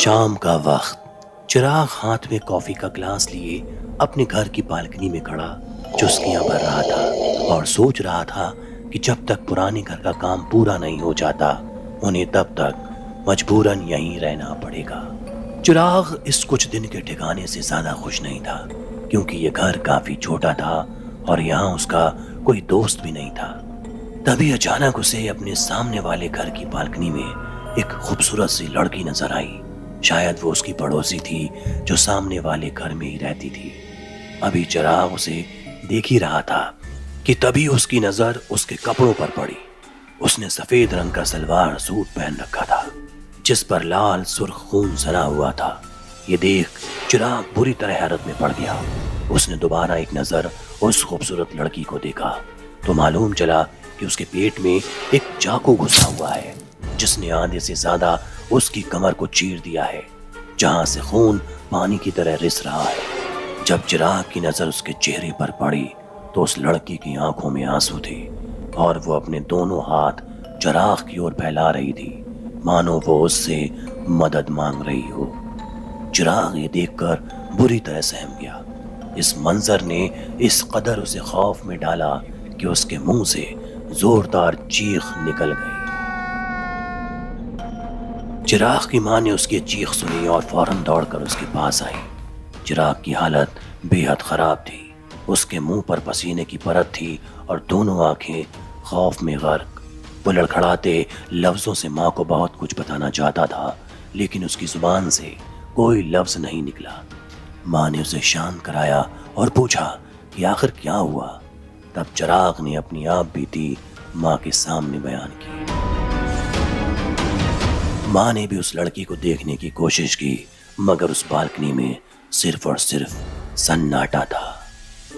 शाम का वक्त। चिराग हाथ में कॉफी का ग्लास लिए अपने घर की बालकनी में खड़ा चुस्कियां भर रहा था और सोच रहा था कि जब तक पुराने घर का काम पूरा नहीं हो जाता उन्हें तब तक मजबूरन यहीं रहना पड़ेगा। चिराग इस कुछ दिन के ठिकाने से ज्यादा खुश नहीं था क्योंकि यह घर काफी छोटा था और यहाँ उसका कोई दोस्त भी नहीं था। तभी अचानक उसे अपने सामने वाले घर की बालकनी में एक खूबसूरत सी लड़की नजर आई। शायद वो उसकी पड़ोसी थी जो सामने वाले घर में ही रहती थी। अभी चिराग उसे देख ही रहा था कि तभी उसकी नजर उसके कपड़ों पर पड़ी। उसने सफेद रंग का सलवार सूट पहन रखा था जिस पर लाल सुर्ख खून सना हुआ था। ये देख चिराग बुरी तरह हैरत में पड़ गया। उसने दोबारा एक नजर उस खूबसूरत लड़की को देखा तो मालूम चला कि उसके पेट में एक चाकू घुसा हुआ है जिसने आधे से ज्यादा उसकी कमर को चीर दिया है, जहां से खून पानी की तरह रिस रहा है। जब चिराग की नजर उसके चेहरे पर पड़ी तो उस लड़की की आंखों में आंसू थे और वो अपने दोनों हाथ चिराग की ओर फैला रही थी, मानो वो उससे मदद मांग रही हो। चिराग ये देखकर बुरी तरह सहम गया। इस मंजर ने इस कदर उसे खौफ में डाला कि उसके मुंह से जोरदार चीख निकल गई। चिराग की मां ने उसकी चीख सुनी और फौरन दौड़कर उसके पास आई। चिराग की हालत बेहद खराब थी। उसके मुंह पर पसीने की परत थी और दोनों आंखें खौफ में गर्क। वो लड़खड़ाते लफ्जों से मां को बहुत कुछ बताना चाहता था लेकिन उसकी जुबान से कोई लफ्ज नहीं निकला। मां ने उसे शांत कराया और पूछा कि आखिर क्या हुआ। तब चिराग ने अपनी आप बीती मां के सामने बयान की। मां ने भी उस लड़की को देखने की कोशिश की मगर उस बालकनी में सिर्फ और सिर्फ सन्नाटा था।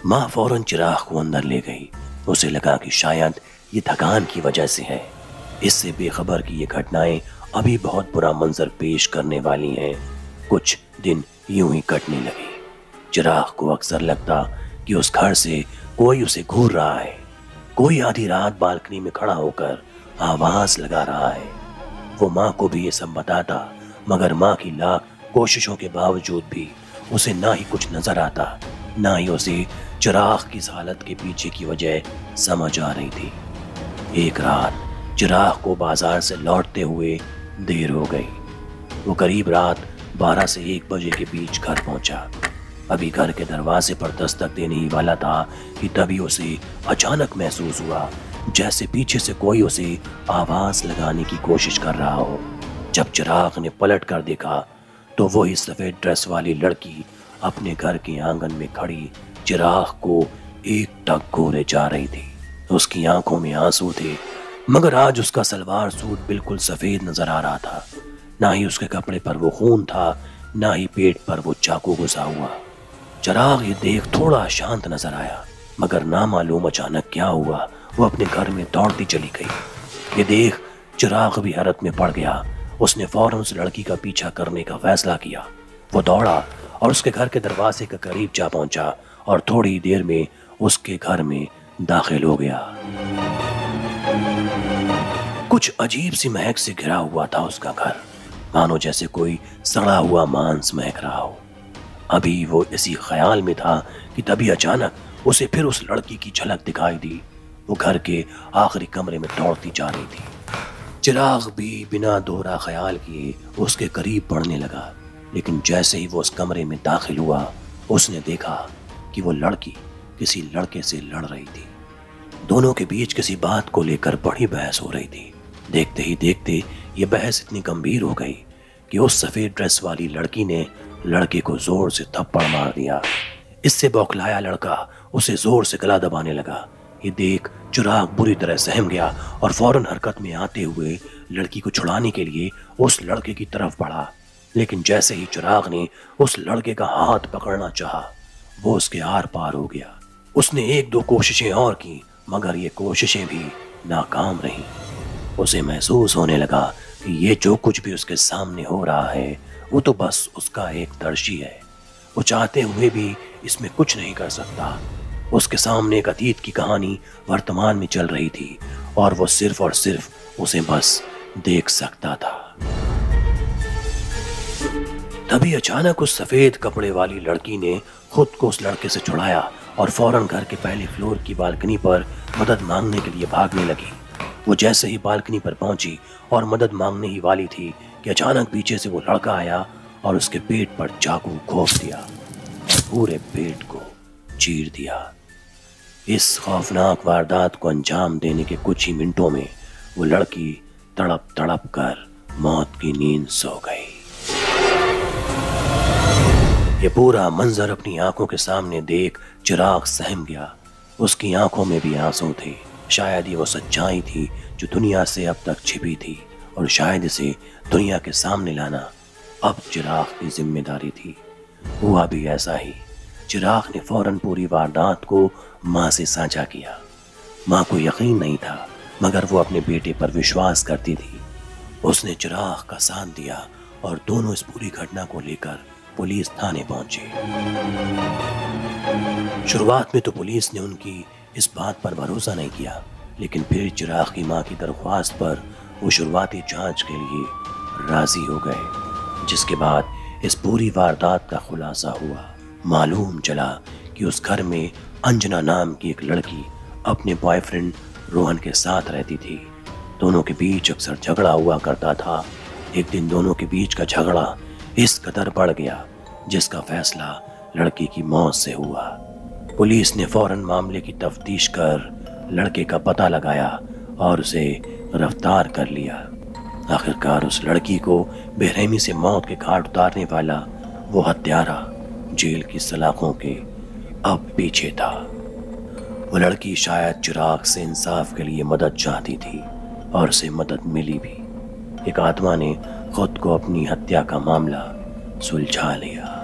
मां फौरन चिराग को अंदर ले गई। उसे लगा कि शायद ये थकान की वजह से है। इससे बेखबर कि ये घटनाएं अभी बहुत बुरा मंजर पेश करने वाली हैं। कुछ दिन यूं ही कटने लगे। चिराग को अक्सर लगता कि उस घर से कोई उसे घूर रहा है। कोई आधी रात बालकनी में खड़ा होकर आवाज लगा रहा है। वो माँ को भी ये सब बताता मगर माँ की लाख कोशिशों के बावजूद भी उसे ना ही कुछ नजर आता, ना ही उसे चिराग की इस हालत के पीछे की वजह समझ आ रही थी। एक रात चिराग को बाजार से लौटते हुए देर हो गई। वो करीब रात 12 से 1 बजे के बीच घर पहुंचा। अभी घर के दरवाजे पर दस्तक देने ही वाला था कि तभी उसे अचानक महसूस हुआ जैसे पीछे से कोई उसे आवाज लगाने की कोशिश कर रहा हो। जब चिराग ने पलट कर देखा तो वही सफेद ड्रेस वाली लड़की अपने घर के आंगन में खड़ी चिराग को एक टक घूरे जा रही थी। उसकी आंखों में आंसू थे मगर आज उसका सलवार सूट बिल्कुल सफेद नजर आ रहा था। ना ही उसके कपड़े पर वो खून था, ना ही पेट पर वो चाकू घुसा हुआ। चिराग ये देख थोड़ा शांत नजर आया मगर ना मालूम अचानक क्या हुआ वो अपने घर में दौड़ती चली गई। ये देख चिराग भी हैरत में पड़ गया। उसने फौरन उस लड़की का पीछा करने का फैसला किया। वो दौड़ा और उसके घर के दरवाजे के करीब जा पहुंचा और थोड़ी देर में उसके घर में दाखिल हो गया। कुछ अजीब सी महक से घिरा हुआ था उसका घर, मानो जैसे कोई सड़ा हुआ मांस महक रहा हो। अभी वो इसी ख्याल में था कि तभी अचानक उसे फिर उस लड़की की झलक दिखाई दी। वो घर के आखिरी कमरे में दौड़ती जा रही थी। चिराग भी बिना दोहरा ख्याल किए उसके करीब बढ़ने लगा लेकिन जैसे ही वो उस कमरे में दाखिल हुआ उसने देखा कि वो लड़की किसी लड़के से लड़ रही थी। दोनों के बीच किसी बात को लेकर बड़ी बहस हो रही थी। देखते ही देखते ये बहस इतनी गंभीर हो गई कि उस सफेद ड्रेस वाली लड़की ने लड़के को जोर से थप्पड़ मार दिया। इससे बौखलाया लड़का उसे जोर से गला दबाने लगा। ये देख चिराग बुरी तरह सहम गया और फौरन हरकत में आते हुए लड़की को छुड़ाने के लिए उस लड़के की तरफ बढ़ा। लेकिन जैसे ही चिराग ने उस लड़के का हाथ पकड़ना चाहा वो उसके आर पार हो गया। उसने 1-2 कोशिशें और की मगर ये कोशिशें भी नाकाम रहीं। उसे महसूस होने लगा कि ये जो कुछ भी उसके सामने हो रहा है वो तो बस उसका एक तर्शी है। वो चाहते हुए भी इसमें कुछ नहीं कर सकता। उसके सामने एक अतीत की कहानी वर्तमान में चल रही थी और वो सिर्फ और सिर्फ उसे बस देख सकता था। तभी अचानक उस सफेद कपड़े वाली लड़की ने खुद को उस लड़के से छुड़ाया और फौरन घर के पहले फ्लोर की बालकनी पर मदद मांगने के लिए भागने लगी। वो जैसे ही बालकनी पर पहुंची और मदद मांगने ही वाली थी कि अचानक पीछे से वो लड़का आया और उसके पेट पर चाकू घोंप दिया और पूरे पेट को चीर दिया। इस खौफनाक वारदात को अंजाम देने के कुछ ही मिनटों में वो लड़की तड़प तड़प कर मौत की नींद सो गई। ये पूरा मंजर अपनी आंखों के सामने देख चिराग सहम गया। उसकी आंखों में भी आंसू थे। शायद ये वो सच्चाई थी जो दुनिया से अब तक छिपी थी और शायद इसे दुनिया के सामने लाना अब चिराग की जिम्मेदारी थी। हुआ भी ऐसा ही। चिराग ने फौरन पूरी वारदात को माँ से साझा किया। माँ को यकीन नहीं था मगर वो अपने बेटे पर विश्वास करती थी। उसने चिराग का साथ दिया और दोनों इस पूरी घटना को लेकर पुलिस थाने पहुंचे। शुरुआत में तो पुलिस ने उनकी इस बात पर भरोसा नहीं किया, लेकिन फिर चिराग की मां की दरख्वास्त पर वो शुरुआती जांच के लिए राजी हो गए, जिसके बाद इस पूरी वारदात का खुलासा हुआ। मालूम चला कि उस घर में अंजना नाम की एक लड़की अपने बॉयफ्रेंड रोहन के साथ रहती थी। दोनों के बीच अक्सर झगड़ा हुआ करता था। एक दिन दोनों के बीच का झगड़ा इस कदर बढ़ गया जिसका फैसला लड़की की मौत से हुआ। पुलिस ने फौरन मामले की तफ्तीश कर लड़के का पता लगाया और उसे गिरफ्तार कर लिया। आखिरकार उस लड़की को बेरहमी से मौत के घाट उतारने वाला वो हत्यारा जेल की सलाखों के अब पीछे था। वो लड़की शायद चिराग से इंसाफ के लिए मदद चाहती थी और उसे मदद मिली भी। एक आत्मा ने खुद को अपनी हत्या का मामला सुलझा लिया।